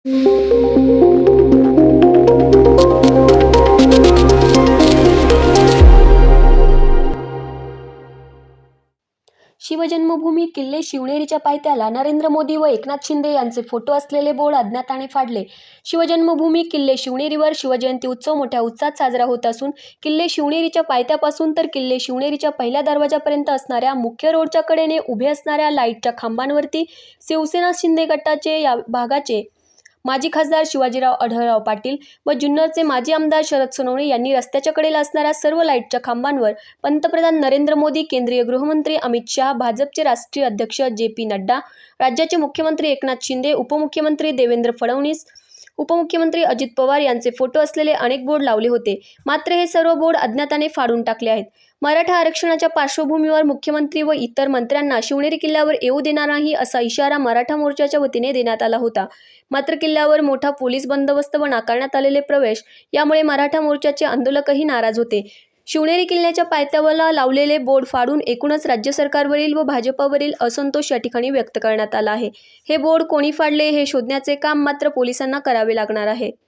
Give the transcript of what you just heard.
शिवजन्मभूमी किल्ले शिवनेरीच्या पायथ्याला नरेंद्र मोदी व एकनाथ शिंदे यांचे फोटो असलेले बोर्ड अज्ञाताने फाडले. शिवजन्मभूमी किल्ले शिवनेरीवर शिवजयंती उत्सव मोठ्या उत्साहात साजरा होत असून किल्ले शिवनेरीच्या पायथ्यापासून तर किल्ले शिवनेरीच्या पहिल्या दरवाजापर्यंत असणाऱ्या मुख्य रोडच्या कडेने उभे असणाऱ्या लाईटच्या खांबांवरती शिवसेना शिंदे गटाचे या भागाचे माजी खासदार शिवाजीराव आढळराव पाटील व जुन्नरचे माजी आमदार शरद सोनवणे यांनी रस्त्याच्या कडेला असणाऱ्या सर्व लाईटच्या खांबांवर पंतप्रधान नरेंद्र मोदी, केंद्रीय गृहमंत्री अमित शहा, भाजपचे राष्ट्रीय अध्यक्ष जे.पी. नड्डा, राज्याचे मुख्यमंत्री एकनाथ शिंदे, उपमुख्यमंत्री देवेंद्र फडणवीस, उपमुख्यमंत्री अजित पवार यांचे फोटो असलेले अनेक बोर्ड लावले होते. मात्र हे सर्व बोर्ड अज्ञाताने फाडून टाकले आहेत. मराठा आरक्षणाच्या पार्श्वभूमीवर मुख्यमंत्री व इतर मंत्र्यांना शिवनेरी किल्ल्यावर येऊ देणार नाही असा इशारा मराठा मोर्चाच्या वतीने देण्यात आला होता. मात्र किल्ल्यावर मोठा पोलीस बंदोबस्त व नाकारण्यात आलेले प्रवेश यामुळे मराठा मोर्चाचे आंदोलकही नाराज होते. शिवनेरी किल्ल्याच्या पायथ्यावर लावलेले बोर्ड फाडून एकूणच राज्य सरकारवरील व भाजपवरील असंतोष या ठिकाणी व्यक्त करण्यात आला आहे. हे बोर्ड कोणी फाडले हे शोधण्याचे काम मात्र पोलिसांना करावे लागणार आहे.